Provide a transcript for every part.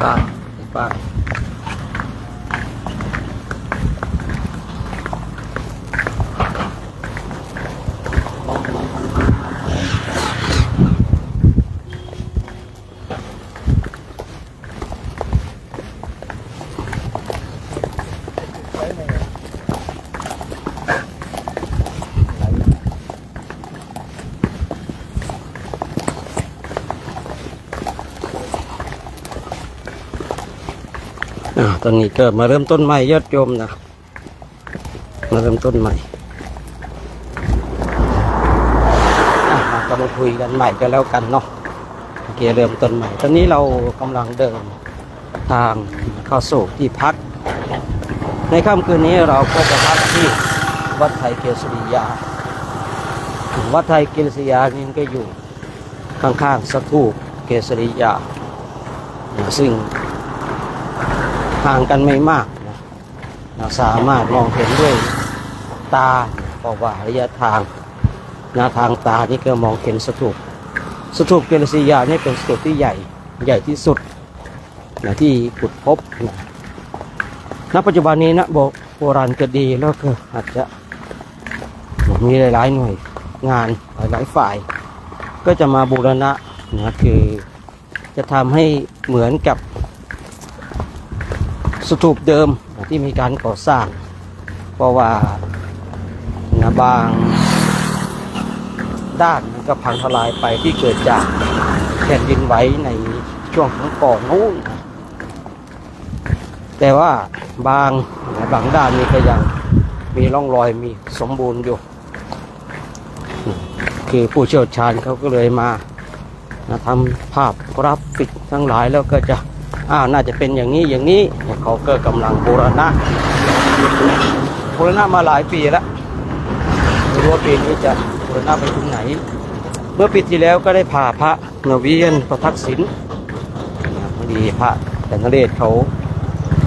ป้ายป้ายตอนนี้ก็มาเริ่มต้นใหม่ยอดโยมนะมาเริ่มต้นใหม่ก็มาคุยกันใหม่กันแล้วกันเนาะโอเคเริ่มต้นใหม่ตอนนี้เรากำลังเดินทางเข้าสู่ที่พักในค่ำคืนนี้เราก็จะพักที่วัดไทยเกษริยาวัดไทยเกษริยานี่ก็อยู่ข้างๆสถูปเกษริยาซึ่งห่างกันไม่มากนะสามารถมองเห็นด้วยตาเพราะว่าระยะทางทางตานี่ก็มองเห็นสถูปเกษริยานี่เป็นสถูปที่ใหญ่ที่สุดนะที่ขุดพบณปัจจุบันนี้นะโบราณคดีแล้วก็อาจจะมีหลายหน่วยงานหลายฝ่ายก็จะมาบูรณะนะคือจะทำให้เหมือนกับสถูปเดิมที่มีการก่อสร้างเพราะว่าบางด้านมันก็พังทลายไปที่เกิดจากแผ่นดินไหวในช่วงของก่อนนู้นแต่ว่าบางด้านนี้ก็ยังมีร่องรอยมีสมบูรณ์อยู่คือผู้เชี่ยวชาญเขาก็เลยมาทำภาพกราฟิกทั้งหลายแล้วก็จะน่าจะเป็นอย่างนี้เขาก็กำลังบูรณะมาหลายปีแล้วไม่รู้ว่าปีนี้จะบูรณะไปถึงไหนเมื่อปีที่แล้วก็ได้พาพระนเวียนประทักษิณพอดีพระแต่นเรศเขา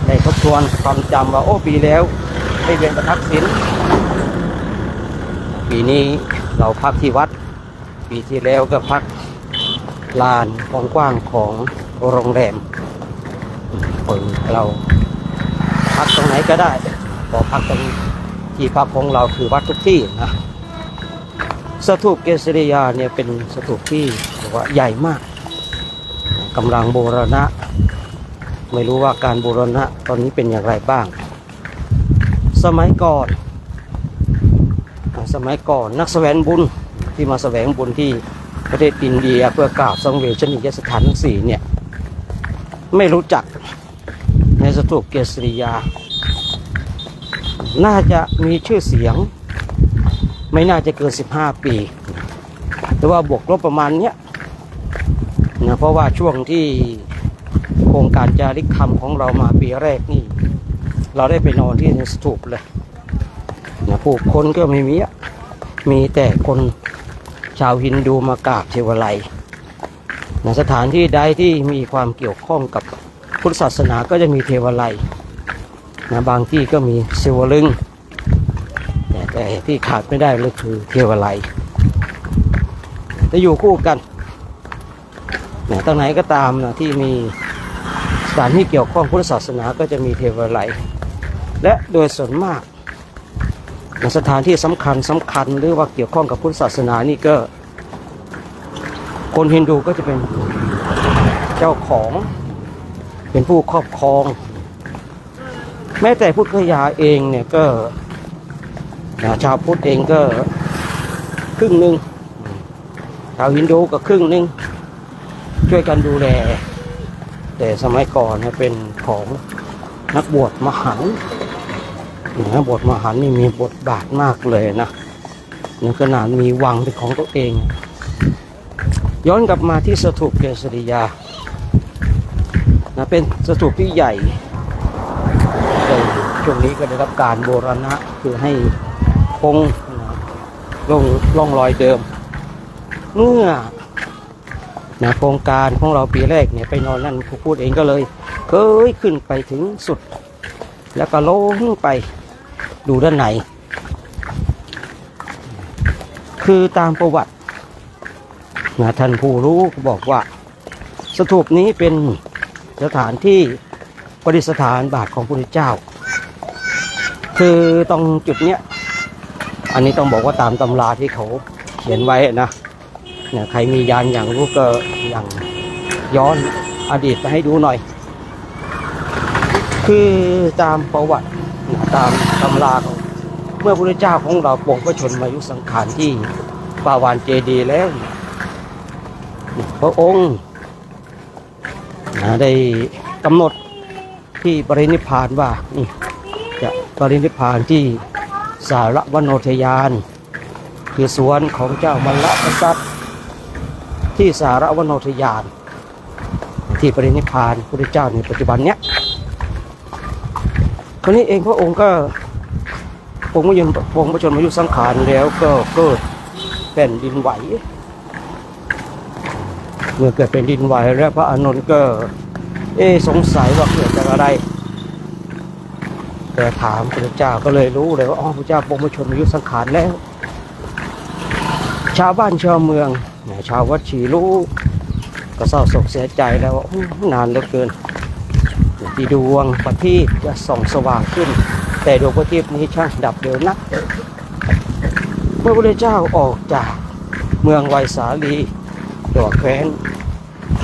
ได้ทบทวนความจำว่าปีแล้วได้เวียนประทักษิณปีนี้เราพักที่วัดปีที่แล้วก็พักลานกว้างของโรงแรมคนเราพักตรงไหนก็ได้พอพักตรงที่พักของเราคือวัดทุกที่นะสถูปเกษริยาเนี่ยเป็นสถูปที่บอกว่าใหญ่มากกำลังบูรณะไม่รู้ว่าการบูรณะตอนนี้เป็นอย่างไรบ้างสมัยก่อนนักแสวงบุญที่มาแสวงบุญที่ประเทศอินเดียเพื่อกราบสังเวชนียสถานทั้ง4เนี่ยไม่รู้จักในสถูปเกษริยาน่าจะมีชื่อเสียงไม่น่าจะเกิน15 ปีแต่ว่าบวกลบประมาณนี้นะเพราะว่าช่วงที่โครงการจาริกธรรมของเรามาปีแรกนี่เราได้ไปนอนที่ในสถูปเลยนะผู้คนก็ไม่มีแต่คนชาวฮินดูมากราบเทวไลยนะสถานที่ใดที่มีความเกี่ยวข้องกับพุทธศาสนาก็จะมีเทวไลยนะบางที่ก็มีศิวลึงแต่ที่ขาดไม่ได้เลยคือเทวไลยจะอยู่คู่กันนะตรงไหนก็ตามนะที่มีสถานที่เกี่ยวข้องพุทธศาสนาก็จะมีเทวไลยและโดยส่วนมากสถานที่สำคัญหรือว่าเกี่ยวข้องกับพุทธศาสนานี่ก็คนฮินดูก็จะเป็นเจ้าของเป็นผู้ครอบครองแม้แต่พุทธคยาเองเนี่ยก็ชาวพุทธเองก็ครึ่งหนึ่งชาวฮินดูก็ครึ่งหนึ่งช่วยกันดูแลแต่สมัยก่อนเนี่ยเป็นของนักบวชมหันต์บทมหันต์นี่มีบทบาทมากเลยนะในขนาดมีวังเป็นของตัวเองย้อนกลับมาที่สถูปเกษริยานะเป็นสถูปที่ใหญ่ช่วงนี้ก็ได้รับการบูรณะคือให้คงร่องรอยเดิมเมื่อโครงการของเราปีแรกเนี่ยไปนอนนั่นผู้พูดเองก็เลยขึ้นไปถึงสุดแล้วก็ลงไปดูด้านในคือตามประวัติท่านผู้รู้บอกว่าสถูปนี้เป็น สถานที่ประดิษฐานบาทของพระพุทธเจ้า คือตรงจุดเนี้ยอันนี้ต้องบอกว่าตามตำราที่เขาเขียนไว้นะเนี่ยใครมียานอย่างรู้ก็อย่างย้อนอดีตไปให้ดูหน่อย คือตามประวัติตามตำราของเมื่อพระพุทธเจ้าของเราปลงพระชนมายุสังขารที่ปาวานเจดีย์แล้วพระองค์ได้กำหนดที่ปรินิพพานว่านี่จะปรินิพพานที่สารวโนทยานคือสวนของเจ้ามัลละกษัตริย์ที่สารวโนทยานที่ปรินิพพานพระพุทธเจ้าในปัจจุบันเนี้ยคนนี้เองพระองค์ก็ปลงพระชนมายุสังขารแล้วก็เกิดแผ่นดินไหวเมื่อเกิดเป็นดินไหวแล้วพระอานนท์ก็สงสัยว่าเกิดจากอะไรแต่ถามพระเจ้าก็เลยรู้เลยว่าอ๋อพระเจ้าปลงพระชนมายุสังขารแล้วชาวบ้านชาวเมืองชาววัดชีรู้ก็เศร้าโศกเสียใจแล้วว่านานเหลือเกินที่ดวงประทีปจะส่องสว่างขึ้นแต่ดวงประทีปนี้ช่างดับเร็วนักเมื่อพระเจ้าออกจากเมืองไวสาลีตัวแคว้นไป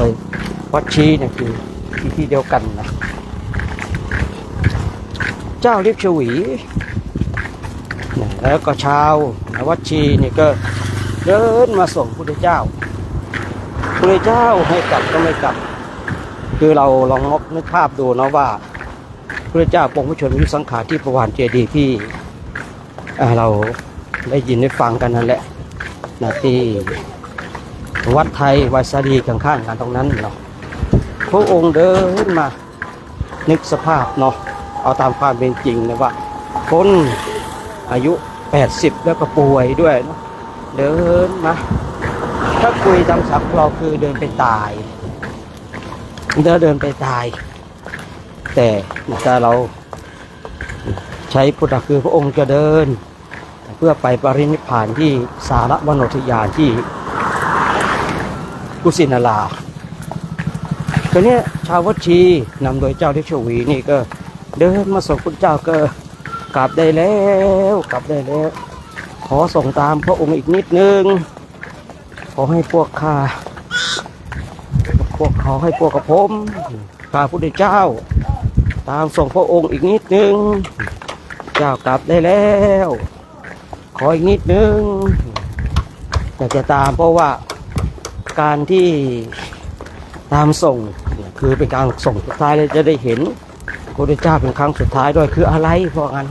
วัดชีเนี่ยคือที่เดียวกันนะเจ้าลิบชวีแล้วก็ชาววัดชีนี่ก็เดินมาส่งพระเจ้าให้กลับก็ไม่กลับคือเราลองนึกภาพดูนะว่าพระเจ้าปลงพระชนมายุสังขารที่ปาวานเจดีย์ที่เราได้ยินได้ฟังกันนั่นแหละนะที่วัดไทยไวสาลีข้างๆกันตรงนั้นเนาะพระองค์เดินมานึกสภาพเนาะเอาตามความเป็นจริงนะว่าคนอายุ80แล้วก็ป่วยด้วยเนาะเดินมาถ้าคุยตามศัพท์เราคือเดินไปตายเดินไปตายแต่ถ้าเราใช้พุทธคือพระองค์จะเดินเพื่อไปปรินิพพานที่สารวโนทยานที่กุสินาราตอนนี้ชาววัดชีนำโดยเจ้าทิชวีนี่ก็เดินมาส่งพระเจ้าก็กลับได้แล้วขอส่งตามพระองค์อีกนิดนึงขอให้พวกเขาให้พวกกับผมข้าพุทธเจ้าตามส่งพระองค์อีกนิดนึงเจ้ากลับได้แล้วขออีกนิดนึงอยากจะตามเพราะว่าการที่ตามส่งคือเป็นการส่งสุดท้ายเลยจะได้เห็นพระพุทธเจ้าเป็นครั้งสุดท้ายด้วยคืออะไรเพราะงั้น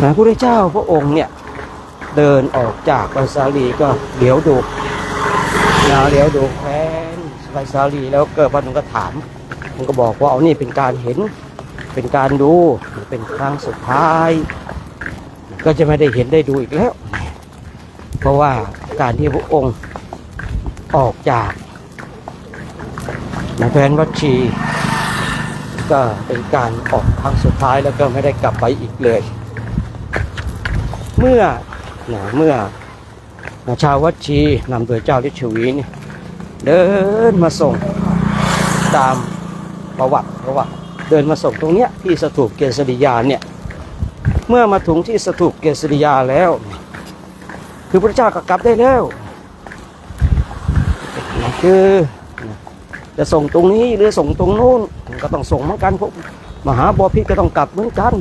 พระพุทธเจ้าพระองค์เนี่ยเดินออกจากไวสาลีก็เดี๋ยวดูแคว้นไวสาลีแล้วเกิดพระนุก็ถามมันก็บอกว่าเอานี่เป็นการเห็นเป็นการดูเป็นครั้งสุดท้ายก็จะไม่ได้เห็นได้ดูอีกแล้วเพราะว่าการที่พระองค์ออกจากแคว้นวัดชีก็เป็นการออกครั้งสุดท้ายแล้วก็ไม่ได้กลับไปอีกเลยเมื่อชาววัดชีนำโดยเจ้าฤทธิ์ชวีนี่เดินมาส่งตามประวัติเดินมาส่งตรงเนี้ยที่สถูปเกษริยาเนี่ยเมื่อมาถึงที่สถูปเกษริยาแล้วคือพระเจ้าก็กลับได้แล้วคือจะส่งตรงนี้หรือส่งตรงโน้นก็ต้องส่งเหมือนกันพวกมหาบพิตรก็ต้องกลับเหมือนกัน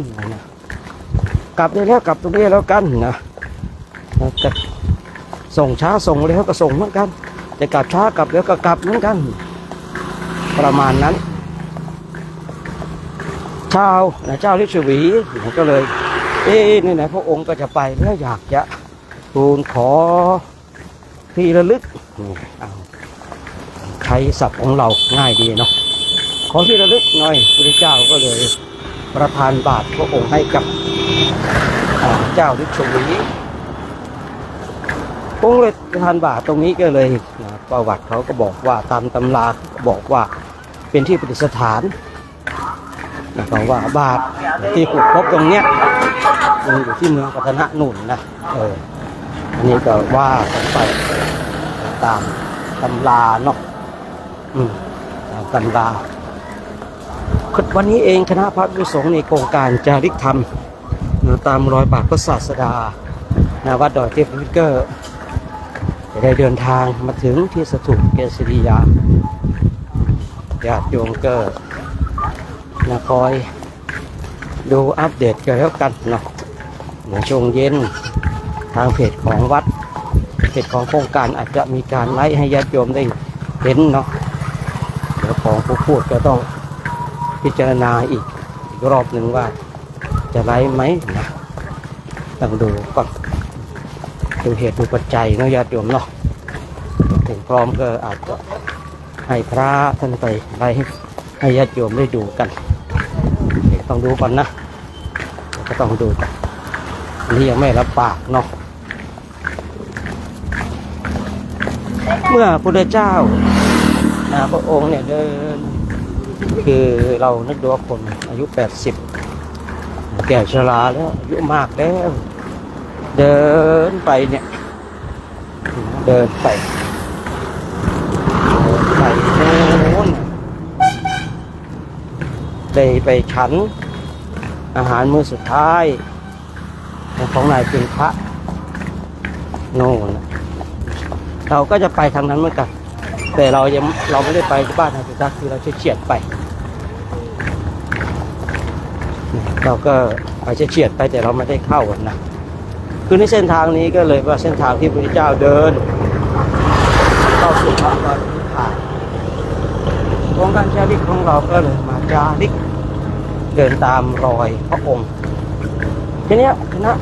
กลับได้แล้วกลับตรงนี้แล้วกันนะจะส่งช้าส่งเร็วก็ส่งเหมือนกันจะกลับช้ากลับเร็วก็กลับเหมือนกันประมาณนั้นเจ้าฤทธิ์ชวีก็เลยนี่ไหนพระองค์ก็จะไปแล้วอยากจะทูลขอที่ระลึกใช้ศัพท์ของเราง่ายดีเนาะขอที่ระลึกหน่อยพระเจ้าก็เลยประทานบาตรพระองค์ให้กับเจ้าฤทธิ์ชวีองค์เลยประทานบาตรตรงนี้ก็เลยประวัติเขาก็บอกว่าตามตำราบอกว่าเป็นที่ประดิษฐานนะครับว่าบาตรที่ขุดพบตรงเนี้ยมันอยู่ที่เมืองปัตนะนุ่นนะอันนี้ก็ว่ากันไปตามตำราเนาะ ตามตำราวันนี้เองคณะพระภิกษุสงฆ์ในโครงการจาริกธรรมตามรอยบาทพระศาสดาวัดดอยเทพวิกเกอร์ได้เดินทางมาถึงที่สถูปเกษริยาญาติโยมก็คอยดูอัปเดตกันแล้วกันเนาะในช่วงเย็นทางเพจของวัดเพจของโครงการอาจจะมีการไลฟ์ให้ญาติโยมได้เห็นเนาะเดี๋ยวของผู้พูดก็ต้องพิจารณาอีกรอบหนึ่งว่าจะไลฟ์ไหมนะต้องดูก่อนดูเหตุดูปัจจัยเนาะญาติโยมเนาะถึงพร้อมก็อาจจะให้พระท่านไปไลฟ์ให้ญาติโยมได้ดูกันต้องดูก่อนนะก็ต้องดูก่อนนี่ยังไม่รับปากเนาะเมื่อพระพุทธเจ้าพระองค์เนี่ยเดินคือเรานึกดูว่าคนอายุ80แก่ชราแล้วอายุมากแล้วเดินไปเนี่ยเดินไปโน้นได้ไปฉันอาหารมื้อสุดท้ายของนายเป็นพระโน่นเราก็จะไปทางนั้นเหมือนกันแต่เราไม่ได้ไปที่บ้านนายเป็นพระคือเราเฉียดไปเราก็ไปเฉียดไปแต่เราไม่ได้เข้านะคือในเส้นทางนี้ก็เลยว่าเส้นทางที่พระพุทธเจ้าเดินเข้าสู่พระนิพพานโครงการจาริกของเราก็เลยมาจาริกเดินตามรอยพระองค์ทีนี้คณะ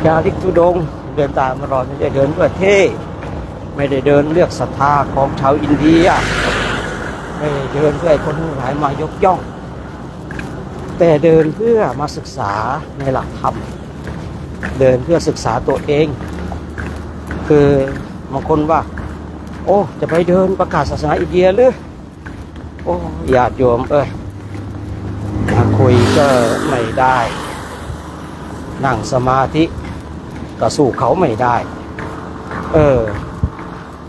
จาริกธุดงค์เดินตามรอยไม่ได้เดินเพื่อเท่ไม่ได้เดินเลือกศรัทธาของชาวอินเดียไม่ได้เดินเพื่อให้คนทั้งหลายมายกย่องแต่เดินเพื่อมาศึกษาในหลักธรรมเดินเพื่อศึกษาตัวเองคือบางคนว่าโอ้จะไปเดินประกาศศาสนาอินเดียหรือโอ้ญาติโยมคุยก็ไม่ได้นั่งสมาธิก็สู้เขาไม่ได้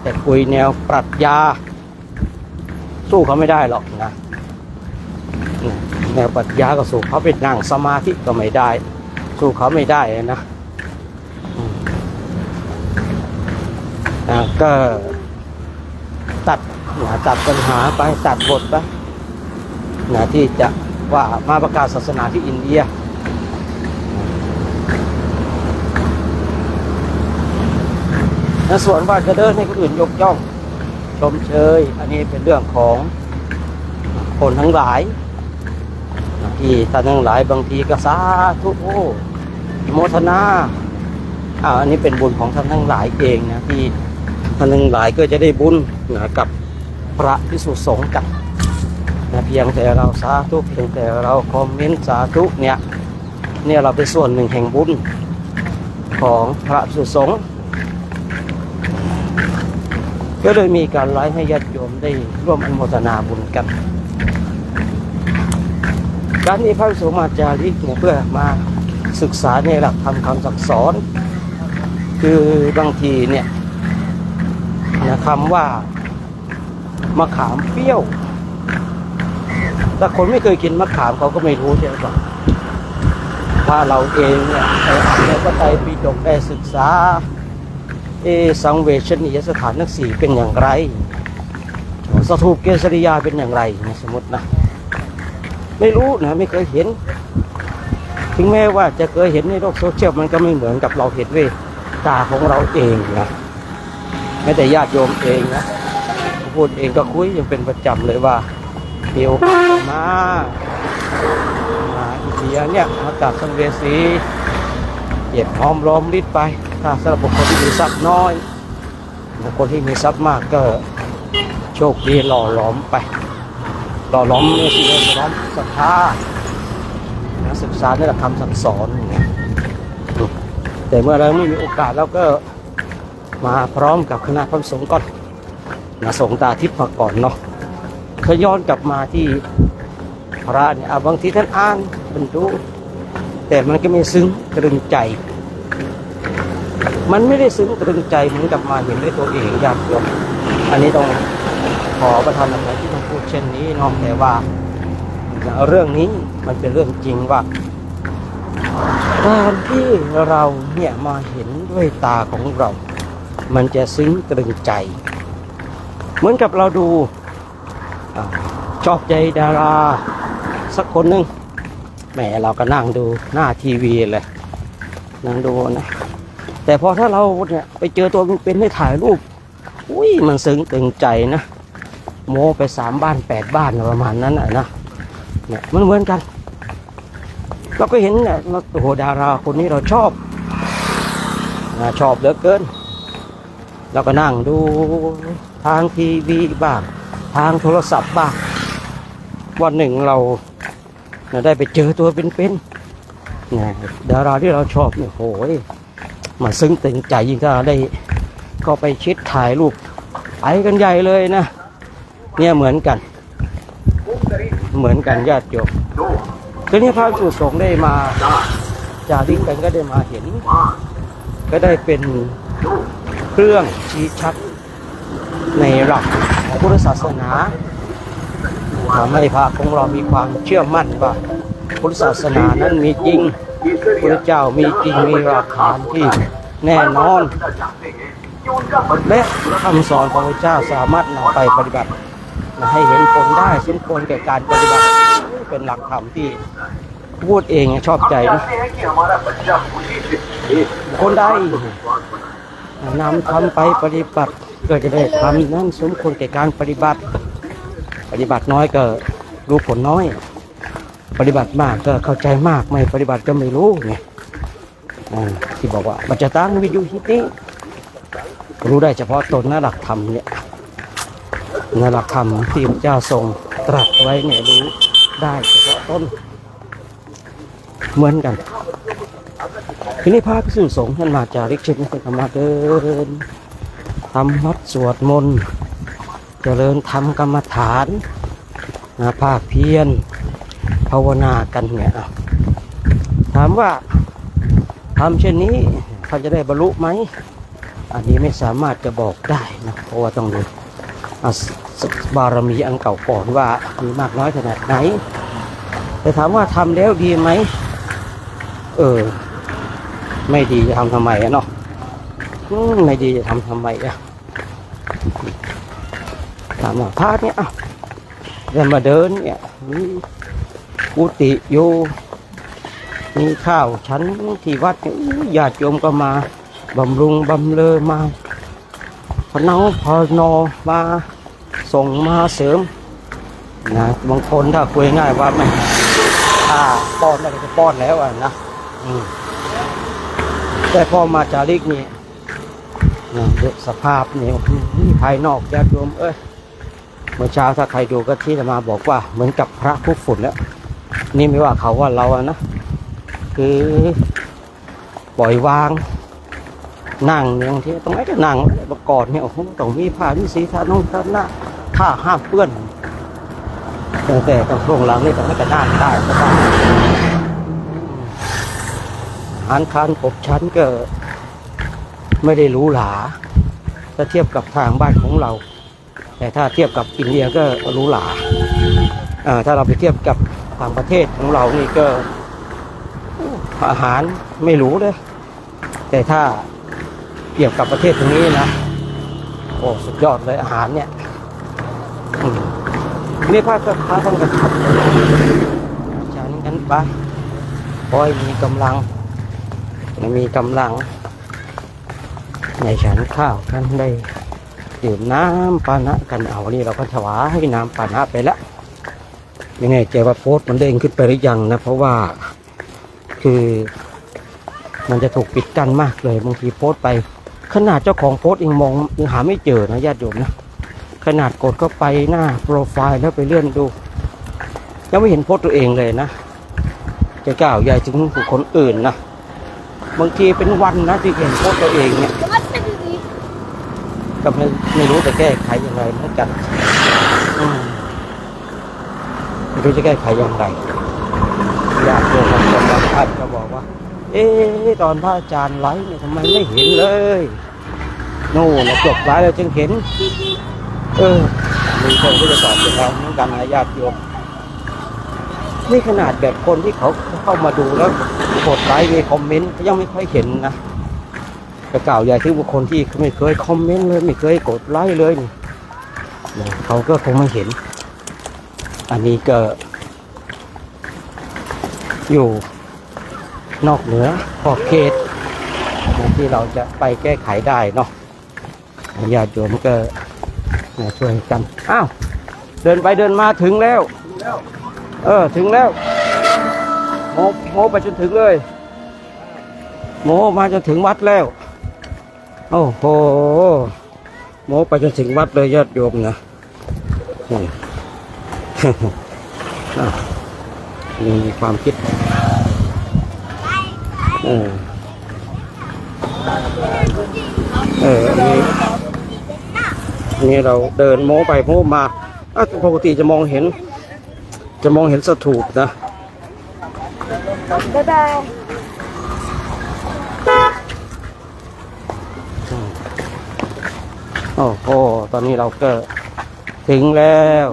แต่คุยแนวปรัชญาสู้เขาไม่ได้หรอกนะแนวปรัชญาก็สู้เขาไปนั่งสมาธิก็ไม่ได้สู้เขาไม่ได้นะก็ตัดปัญหาไปตัดบทไปที่จะว่ามาประกาศศาสนาที่อินเดียส่วนว่าจะเดินให้คนอื่นยกย่องชมเชยอันนี้เป็นเรื่องของคนทั้งหลายที่ท่านทั้งหลายบางทีก็สาธุโมทนาอันนี้เป็นบุญของท่านทั้งหลายเองนะที่ท่านทั้งหลายก็จะได้บุญกับพระภิกษุสงฆ์กันเพียงแต่เราสาธุเพียงแต่เราคอมเมนต์สาธุเนี่ยเราเป็นส่วนหนึ่งแห่งบุญของพระภิกษุสงฆ์ก็เลยมีการไลฟ์ให้ญาติโยมได้ร่วมอนุโมทนาบุญกันการนี้พระภิกษุมาจาริกเนี่ยเพื่อมาศึกษาในหลักธรรมคำสั่งสอนคือบางทีเนี่ยคำว่ามะขามเปรี้ยวแต่คนไม่เคยกินมะขามเขาก็ไม่รู้ใช่ไหมครับถ้าเราเองเนี่ยอ่านในพระไตรปิฎกได้ศึกษาสังเวชนียสถานทั้งสี่เป็นอย่างไรสถูปเกษริยาเป็นอย่างไรนะสมมตินะไม่รู้นะไม่เคยเห็นถึงแม้ว่าจะเคยเห็นในโลกโซเชียลมันก็ไม่เหมือนกับเราเห็นด้วยตาของเราเองนะแม้แต่ญาติโยมเองนะพูดเองก็คุยยังเป็นประจำเลยว่าเดี๋ยวมาอินเดียเนี่ยมาจากสังเวสีเก็บหอมรอมริดไปถ้าสำหรับบุคคลที่มีทรัพย์น้อยบุคคลที่มีทรัพย์มากก็โชคดีหล่อหลอมไปหล่อหลอมในสิ่งที่หล่อหลอมศรัทธาศึกษาในหลักธรรมสั่งสอนแต่เมื่อเราไม่มีโอกาสแล้วก็มาพร้อมกับคณะพระสงฆ์ก่อนสงฆ์ตาทิพย์มาก่อนเนาะถ้าย้อนกลับมาที่พระเนี่ยบางทีท่านอ่านบรรลุแต่มันก็ไม่ซึ้งตรึงใจมันไม่ได้ซึ้งตรึงใจเหมือนกับมาเห็นด้วยตัวเองญาติโยม อันนี้ต้องขอประทานอภัยที่ต้องพูดเช่นนี้เนาะแต่ว่าเรื่องนี้มันเป็นเรื่องจริงว่าการที่เราเนี่ยมาเห็นด้วยตาของเรามันจะซึ้งตรึงใจเหมือนกับเราดูชอบใจดาราสักคนหนึ่งแหมเราก็นั่งดูหน้าทีวีเลยนั่งดูนะแต่พอถ้าเราเนี่ยไปเจอตัวเป็นให้ถ่ายรูปอุ้ยมันซึ้งตึงใจนะโม้ไป3 บ้าน 8 บ้านประมาณนั้นนะเนี่ยมันเหมือนกันเราก็เห็นเนี่ยโอ้โหดาราคนนี้เราชอบเหลือเกินเราก็นั่งดูทางทีวีบ้างทางโทรศัพท์บ้างวันหนึ่งเราได้ไปเจอตัวเป็นๆนะดาราที่เราชอบเนี่ยโหยมาซึ้งตึงใจยิ่งถ้าได้ก็ไปชิดถ่ายรูปไปกันใหญ่เลยนะเนี่ยเหมือนกันญาติโยมทีนี้พระภิกษุสงฆ์ได้มาจาริกกันก็ได้มาเห็นก็ได้เป็นเครื่องชี้ชัดในหลักของพุทธศาสนาทำให้พระของเรามีความเชื่อมั่นว่าพุทธศาสนานั้นมีจริงพระเจ้ามีจริงมีหลักฐานที่แน่นอนและคำสอนของพระเจ้าสามารถนำไปปฏิบัติให้เห็นผลได้สมควรแก่การปฏิบัติเป็นหลักธรรมที่พูดเองชอบใจนะคนใดนำทำไปปฏิบัติก็จะได้ทำนั้นสมควรแก่การปฏิบัติน้อยก็รู้ผลน้อยปฏิบัติมากก็เข้าใจมากไม่ปฏิบัติก็ไม่รู้ไงที่บอกว่าปัจจตังวิยุหิติรู้ได้เฉพาะตนนะหลักธรรมเนี่ยนะหลักธรรมที่พระเจ้าทรงตรัสไว้เนี่ยรู้ได้เฉพาะตนเหมือนกันทีนี้พระภิกษุสงฆ์ท่านมาจาริกเช่นนี้ก็มาเดินทำวัดสวดมนต์เจริญธรรมกรรมฐานภาคเพียรภาวนากันเนี่ยถามว่าทำเช่นนี้เขาจะได้บรรลุไหมอันนี้ไม่สามารถจะบอกได้นะเพราะว่าต้องดูบารมีอันเก่าก่อนว่ามีมากน้อยขนาดไหนแต่ถามว่าทำแล้วดีไหมไม่ดีจะทำทำไมเนาะไม่ดีจะทำทำไมถามว่าพระเนี่ยเดินมาเดินเนี่ยมีกุฏิอยู่มีข้าวชั้นที่วัดญาติโยมก็มาบำรุงบำเรอมาพนอมาส่งมาเสริมนะบางคนถ้าคุยง่ายว่าไม่ป้อนอะไรก็ป้อนแล้วนะแต่พอมาจาริกนี่สภาพนี่ภายนอกญาติโยมเมื่อเช้าถ้าใครดูก็ที่จะมาบอกว่าเหมือนกับพระคุกฝุ่นแล้วนี่ไม่ว่าเขาว่าเรานะคือปล่อยวางนั่งอย่างที่ตรงไหนก็นั่งประกอบเนี่ยโอ้โหต้องมีผ้ามีสีทาน้องท่านหน้าผ้าห้ามเปื้อนแต่ตรงช่วงหลังนี่ต้องให้กระด้างได้ก็ได้อาคาร6 ชั้นก็ไม่ได้หรูหราถ้าเทียบกับทางบ้านของเราแต่ถ้าเทียบกับอินเดียก็หรูหราถ้าเราไปเทียบกับต่างประเทศของเรานี่ก็อาหารไม่หรูเลยแต่ถ้าเทียบกับประเทศตรงนี้นะโอ้สุดยอดเลยอาหารเนี่ยนี่พระท่านก็ชัดฉันกันไปคอยมีกำลังในฉันข้าวกันได้ดื่มน้ำปานะกันเอานี่เราก็ถวายให้น้ำปานะไปแล้วยังไงเจว่าโพสต์มันเด้งขึ้นไปหรือยังนะเพราะว่าคือมันจะถูกปิดกั้นมากเลยบางทีโพสต์ไปขนาดเจ้าของโพสต์ยังหาไม่เจอนะญาติโยมนะขนาดกดเข้าไปหน้าโปรไฟล์แล้วไปเลื่อนดูยังไม่เห็นโพสต์ตัวเองเลยนะจะกล่าวใหญ่ถึงบุคคลอื่นนะบางทีเป็นวันนะที่เห็นโพสต์ตัวเองเนี่ยก็ไม่รู้จะแก้ไขยังไงเหมือนกันไม่รู้จะแก้ไขอย่างไรญาติโยมบางคนบางท่านก็บอกว่าตอนพระอาจารย์ไลฟ์เนี่ยทำไมไม่เห็นเลยโน่นจบไลฟ์แล้วจึงเห็น มีคนก็จะตอบอย่างเราเหมือนกันนะญาติโยมนี่ขนาดแบบคนที่เขาเข้ามาดูแล้วกดไลค์มีคอมเมนต์ยังไม่ค่อยเห็นนะแต่กล่าวใหญ่ที่บุคคลที่ไม่เคยคอมเมนต์เลยไม่เคยกดไลค์เลยนี่เขาก็คงไม่เห็นอันนี้ก็อยู่นอกเหนือขอบเขตที่เราจะไปแก้ไขได้เนาะญาติโยมก็ช่วยกันอ้าวเดินไปเดินมาถึงแล้วถึงแล้วโมไปจนถึงเลยโมมาจนถึงวัดแล้วโอ้โหโมไปจนถึงวัดเลยญาติโยมนะมีความคิดนี่เราเดินโม้ไปโม้มาปกติจะมองเห็นสถูปนะบ๊ายบายโอ้โหตอนนี้เราก็ถึงแล้ว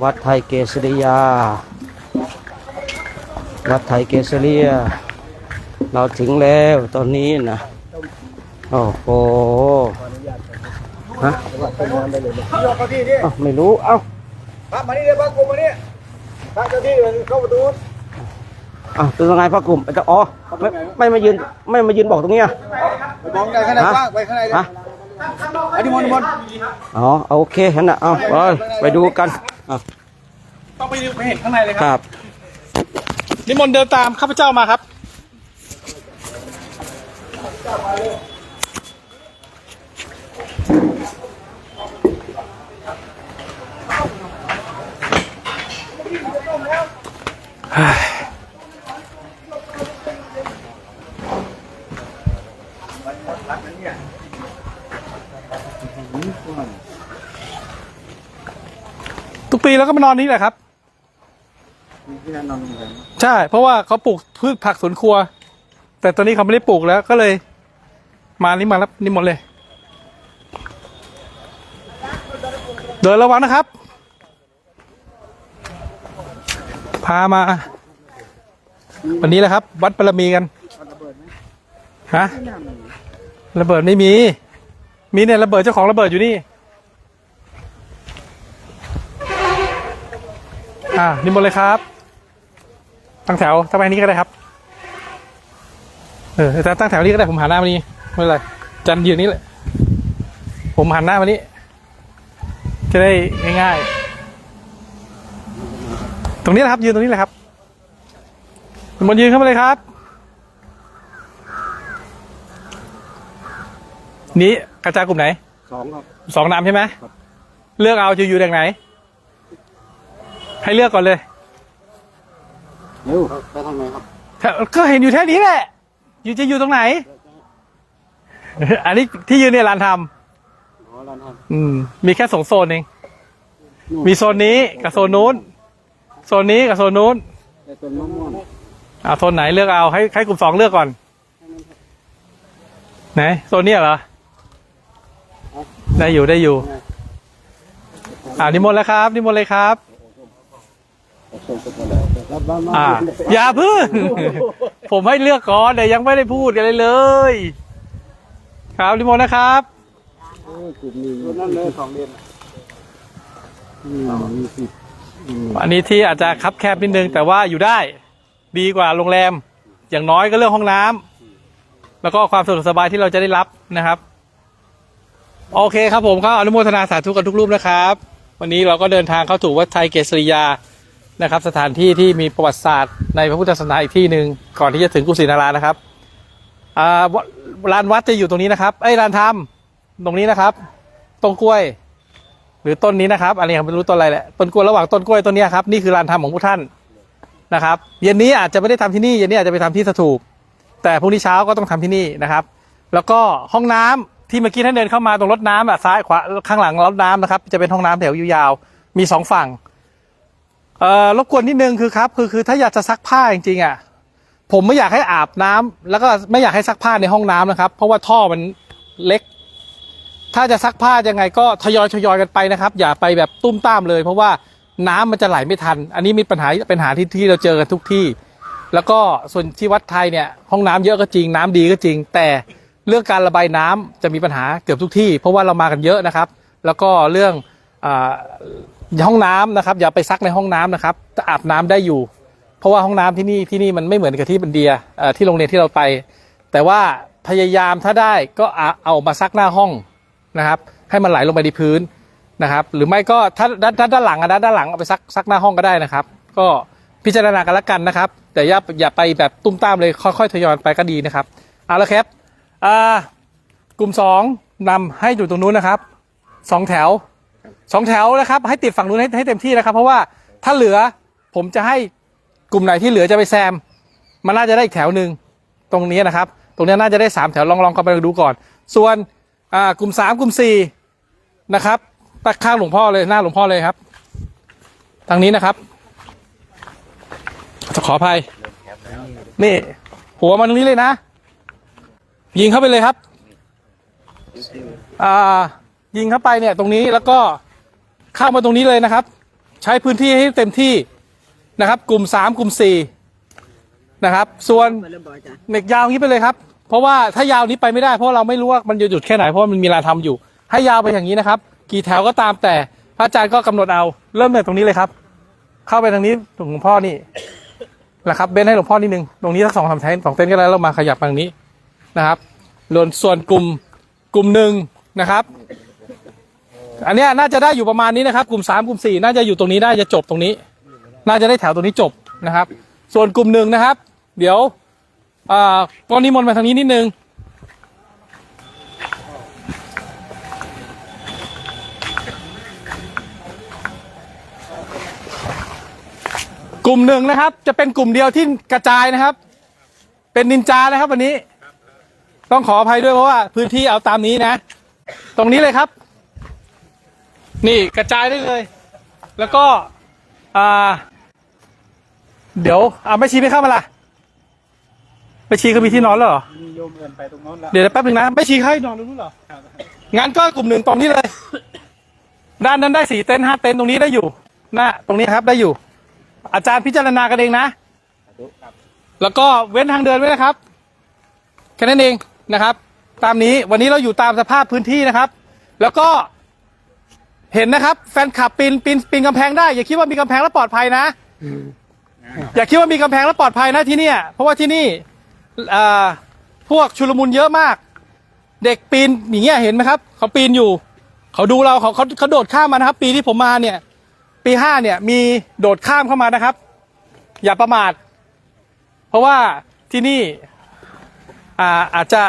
วัดไทยเกษริยาวัดไทยเกษริยาเราถึงแล้วตอนนี้นะโอ้โหฮะไม่รู้เอ้าพระมานี่เลยพระกลุ่มมานี่พระเจ้าที่เข้าประตูเป็นยังไงพระกลุ่มจะไม่มายืนบอกตรงนี้มองได้ข้างในกว้างไปข้างในเลยอันนี้มนโอเคเห็นนะไปดูกันต้องไปเห็นข้างในเลยครับ นิมนต์เดินตามข้าพเจ้ามาครับทุกปีแล้วก็มานอนนี้แหละครับใช่เพราะว่าเขาปลูกพืชผักสวนครัวแต่ตอนนี้เขาไม่ได้ปลูกแล้วก็เลยมานี่มารับนิมนต์เลยเดินระวังนะครับพามาวันนี้แหละครับวัดปรมีกันฮะระเบิดไม่มีเนี่ยระเบิดเจ้าของระเบิดอยู่นี่นิมนต์เลยครับตั้งแถวทำไมนี้ก็ได้ครับแต่ตั้งแถวนี้ก็ได้ผมหันหน้ามานี่ไม่เป็นไรจันยืนนี้แหละผมหันหน้ามานี้จะได้ง่ายๆตรงนี้แหละครับยืนตรงนี้แหละครับนิมนต์ยืนเข้ามาเลยครับนี้กระจายกลุ่มไหน2ครับ2นามใช่ไหมเลือกเอาจะอยู่แดงไหนให้เลือกก่อนเลยไปทางไหนครับก็เห็นอยู่แค่นี้แหละจะอยู่ตรงไหนอันนี้ที่ยืนเนี่ยลานทำมีแค่2โซนเองมีโซนนี้กับโซนนู้นโซนนี้กับโซนนู้นโซนไหนเลือกเอาให้กลุ่ม2เลือกก่อนไหนโซนนี้เหรอได้อยู่นิมนต์แล้วครับนิมนต์เลยครับอย่าพึ่งผมให้เลือกก่อนแต่ยังไม่ได้พูดกันเลยครับนิมนต์นะครับอันนี้ที่อาจจะคับแคบนิดนึงแต่ว่าอยู่ได้ดีกว่าโรงแรมอย่างน้อยก็เรื่องห้องน้ำแล้วก็ความสะดวกสบายที่เราจะได้รับนะครับโอเคครับผมก็อนุโมทนาสาธุกันทุกรูปนะครับวันนี้เราก็เดินทางเข้าสู่วัดไทยเกษริยานะครับสถานที่ที่มีประวัติศาสตร์ในพระพุทธศาสนาอีกที่หนึ่งก่อนที่จะถึงกุศินารานะครับลานวัดจะอยู่ตรงนี้นะครับลานธรรมตรงนี้นะครับต้นกล้วยหรือต้นนี้นะครับอันนี้ผมไม่รู้ต้นอะไรแหละต้นกล้วยระหว่างต้นกล้วยต้นนี้ครับนี่คือลานธรรมของพวกท่านนะครับเย็นนี้อาจจะไม่ได้ทำที่นี่เย็นนี้อาจจะไปทำที่สถูปแต่พรุ่งนี้เช้าก็ต้องทำที่นี่นะครับแล้วก็ห้องน้ำที่เมื่อกี้ท่านเดินเข้ามาตรงรถน้ำซ้ายขวาข้างหลังรถน้ำนะครับจะเป็นห้องน้ำแถวยาวๆมี2ฝั่งรบกวนนิดนึงคือถ้าอยากจะซักผ้าจริงๆผมไม่อยากให้อาบน้ำแล้วก็ไม่อยากให้ซักผ้าในห้องน้ำนะครับเพราะว่าท่อมันเล็ก ถ้าจะซักผ้ายังไงก็ทยอยกันไปนะครับอย่าไปแบบตุ้มตามเลยเพราะว่าน้ำมันจะไหลไม่ทันอันนี้มีปัญหาที่เราเจอกันทุกที่แล้วก็ส่วนที่วัดไทยเนี่ยห้องน้ำเยอะก็จริงน้ำดีก็จริงแต่เรื่องการระบายน้ำจะมีปัญหาเกือบทุกที่เพราะว่าเรามากันเยอะนะครับแล้วก็เรื่องห้องน้ำนะครับอย่าไปซักในห้องน้ำนะครับจะอาบน้ำได้อยู่เพราะว่าห้องน้ำที่นี่มันไม่เหมือนกับที่บันเดียที่โรงเรียนที่เราไปแต่ว่าพยายามถ้าได้ก็เอามาซักหน้าห้องนะครับให้มันไหลลงไปในพื้นนะครับหรือไม่ก็ถ้าด้านหลังด้านหลังเอาไปซักหน้าห้องก็ได้นะครับก็พิจารณากันละกันนะครับแต่อย่าไปแบบตุ้มตามเลยค่อยๆทยอยไปก็ดีนะครับเอาละครับกลุ่ม2นำให้อยู่ตรงนู้นนะครับ2 แถวนะครับให้ติดฝั่งนู้นให้เต็มที่นะครับเพราะว่าถ้าเหลือผมจะให้กลุ่มไหนที่เหลือจะไปแซมมันน่าจะได้อีกแถวหนึ่งตรงนี้นะครับตรงนี้น่าจะได้3 แถวลองกันไปดูก่อนส่วนกลุ่ม3กลุ่ม4นะครับตักข้างหลวงพ่อเลยหน้าหลวงพ่อเลยครับทางนี้นะครับขออภัยนี่หัวมันตรงนี้เลยนะยิงเข้าไปเลยครับยิงเข้าไปเนี่ยตรงนี้แล้วก็เข้ามาตรงนี้เลยนะครับใช้พื้นที่ให้เต็มที่นะครับกลุ่ม3กลุ่ม4นะครับส่วนเน็กยาวนี้ไปเลยครับเพราะว่าถ้ายาวนี้ไปไม่ได้เพราะเราไม่รู้ว่ามันจะหยุดแค่ไหนเพราะมันมีลานทำอยู่ให้ยาวไปอย่างนี้นะครับกี่แถวก็ตามแต่พระอาจารย์ก็กำหนดเอาเริ่มจากตรงนี้เลยครับเข้าไปทางนี้หลวงพ่อนี่แหละครับเบนให้หลวงพ่อนิดนึงตรงนี้สัก2-3 เต็นท์ก็แล้วเรามาขยับทางนี้นะครับส่วนกลุ่ม1นะครับอันนี้น่าจะได้อยู่ประมาณนี้นะครับกลุ่ม3กลุ่ม4น่าจะอยู่ตรงนี้ได้จะจบตรงนี้น่าจะได้แถวตรงนี้จบนะครับส่วนกลุ่ม1นะครับเดี๋ยวก็นิมนต์มาทางนี้นิดนึงกลุ่ม1นะครับจะเป็นกลุ่มเดียวที่กระจายนะครับเป็นนินจานะครับวันนี้ต้องขออภัยด้วยเพราะว่าพื้นที่เอาตามนี้นะตรงนี้เลยครับนี่กระจายได้เลยแล้วก็เดี๋ยวไม่ชี้ไม่เข้ามาล่ะไปชี้เขามีที่นอนแล้วเหรอโยมเงินไปตรงนั้นแล้วเดี๋ยวแป๊บนึงนะไม่ชี้ให้นอนตรงนู้นเหรองั้นก็กลุ่ม1ตรงนี้เลยด้านนั้นได้4 เต็นท์5 เต็นท์ตรงนี้ได้อยู่ตรงนี้ครับได้อยู่อาจารย์พิจารณากันเองนะแล้วก็เว้นทางเดินไว้นะครับแค่นั้นเองนะครับตามนี้วันนี้เราอยู่ตามสภาพพื้นที่นะครับแล้วก็เห็นนะครับแฟนคลับปีนกำแพงได้อย่าคิดว่ามีกำแพงแล้วปลอดภัยนะอย่าคิดว่ามีกำแพงแล้วปลอดภัยนะที่นี่เพราะว่าที่นี่พวกชุลมุนเยอะมากเด็กปีนอย่างเงี้ยเห็นไหมครับเขาปีนอยู่เขาดูเราเขาโดดข้ามมานะครับปีที่ผมมาเนี่ยปี5เนี่ยมีโดดข้ามเข้ามานะครับอย่าประมาทเพราะว่าที่นี่อาจจะ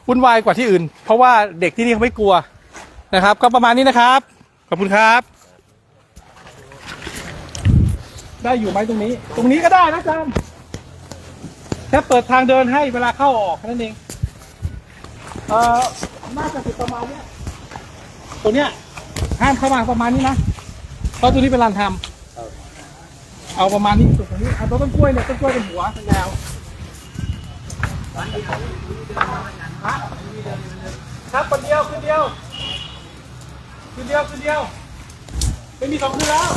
วุ่นวายกว่าที่อื่นเพราะว่าเด็กที่นี่เขาไม่กลัวนะครับก็ประมาณนี้นะครับขอบคุณครับได้อยู่ไหมตรงนี้ก็ได้นะอาจารย์แค่เปิดทางเดินให้เวลาเข้าออกแค่นั้นเองน่าจะติดประมาณนี้ตัวเนี้ยห้ามเข้ามาประมาณนี้นะเพราะตัวนี้เป็นลานทำเอาประมาณนี้ตรงนี้เอาต้นกล้วยเนี่ยต้นกล้วยเป็นหัวยาวครับคนเดียวไม่มี2 คืนแล้ว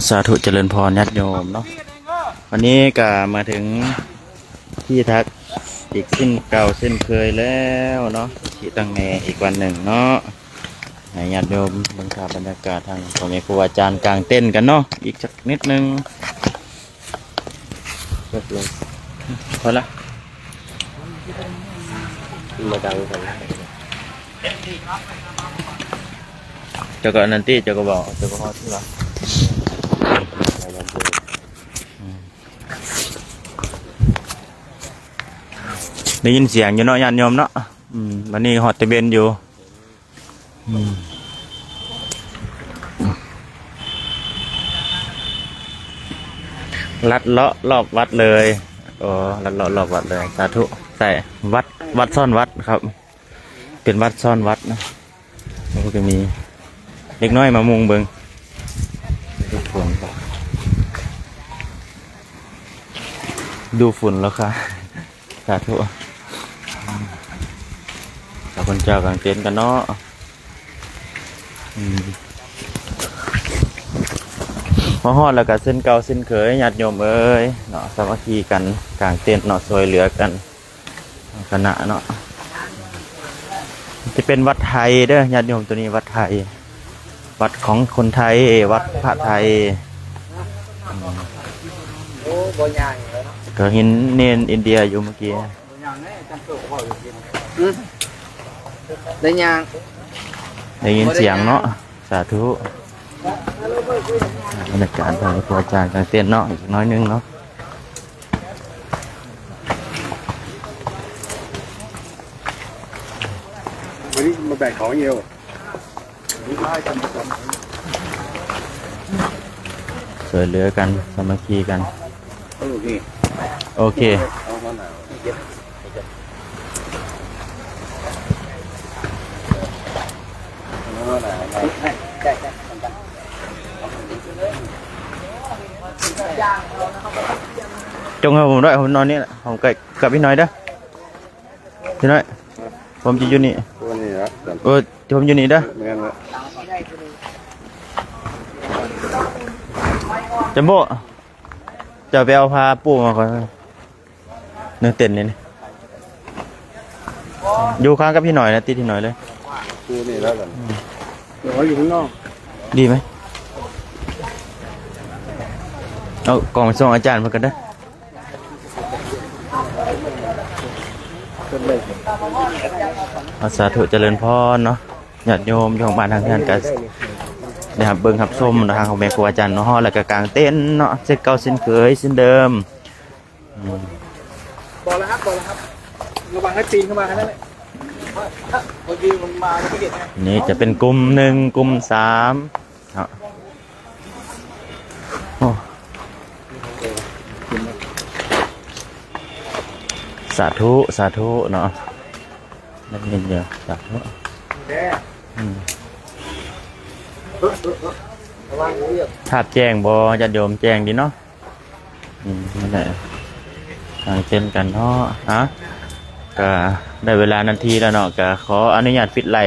สาธุเจริญพรญาติโยมเนาะวันนี้ก็มาถึงที่ทักอีกเส้นเก่าเส้นเคยแล้วเนาะที่ตั้งแม่อีกวันหนึ่งเนาะให้ญาติโยมบรรยากาศทางพ่อแม่ครูอาจารย์กลางเต้นกันเนาะอีกสักนิดนึงเรียบร้อยพอละมาดังกันเจ้าก็นันตี้เจ้าก็บอกเจ้าก็ฮอดที่ละได้ยินเสียงอยู่เนาะญาติโยมเนาะวันนี้ฮอดตะเบนอยู่ลัดเลาะรอบวัดเลยลัดเลาะรอบวัดเลยสาธุใส่วัดซ่อนวัดครับเป็นวัดซ่อนวัดนะแล้วก็จะมีเล็กน้อยมามุงเบิงดูฝุ่นแล้วค่ะ สาธุขอบคุณเจ้ากางเต็นท์กันเนาะมาฮอดแล้วก็เส้นเก่าเส้นเคยญาติโยมเอ้ยเนาะสามัคคีกันกางเต็นท์เนาะช่วยเหลือกันคณะเนาะจะเป็นวัดไทยเด้อญาติโยมตัวนี้วัดไทยวัดของคนไทยวัดพระไทยก็เห็นเนนอินเดียอยู่เมื่อกี้ได้ยัง ได้ยินเสียงเนาะสาธุบรรยากาศของครูอาจารย์กางเต็นท์เนาะอีกน้อยนึงเนาะวันนี้มาแบกของเยอะช่วยเหลือกันสามัคคีกันโอเคจงให้ผมด้วยผมนอนนี่แหละผมกับพี่น้อยเด้อพี่น้อยผมจะอยู่นี่ ตัวนี้นะ ผมอยู่นี่เด้อ เหมือนละ จัมโบ้จะไปเอาพาปู่มาก่อนเนื้อเต็นนี่อยู่ข้างกับพี่หน่อยนะติดพี่หน่อยเลย ตัวนี้แล้วกันเดี๋ยวอยู่ข้างนอก ดีไหมเอากล่องส่งอาจารย์มากันเด้ออาสาธุเจริญพรเนาะญาติโยมของบ้านทางเพื่อนกันนะครับเบิ่งขับส้มทางของแม่ครูอาจารย์เนาะแล้วก็กลางเต้นเนาะเส้นเก่าเส้นเคยเส้นเดิมบอกแล้วครับระวังให้ปีนเข้ามาแค่นั้นแหละพอดีมันมาไม่เห็น นี่จะเป็นกลุ่มหนึ่งกลุ่มสามสาธุสาธุเนาะนั่นเองเดียวสาธุภาพแจ้งบอญาติโยมแจ้งดีเนาะนี่แหละทางเต้นกันเนาะก็ได้เวลานาทีแล้วเนาะก็ขออนุญาตปิดไหล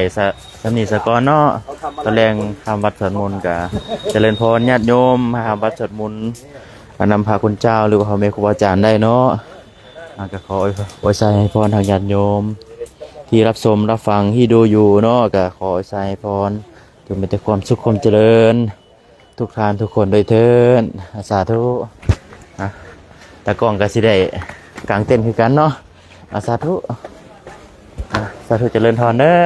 สำนีสกอเนาะตะแรงทำวัดสวดมนต์ก็เจริญพรญาติโยมมาทำวัดสวดมนต์นำพาคุณเจ้าหรือว่าพระเมรุครูอาจารย์ได้เนาะก็ขออวยชัยให้พรทางญาติโยมที่รับชมรับฟังที่ดูอยู่เนาะก็ขออวยชัยให้พรจงมีแต่ความสุขความเจริญทุกท่านทุกคนโดยเถิดสาธุแต่กล้องก็สิได้กลางเต้นคือกันเนาะสาธุสาธุเจริญพรเด้อ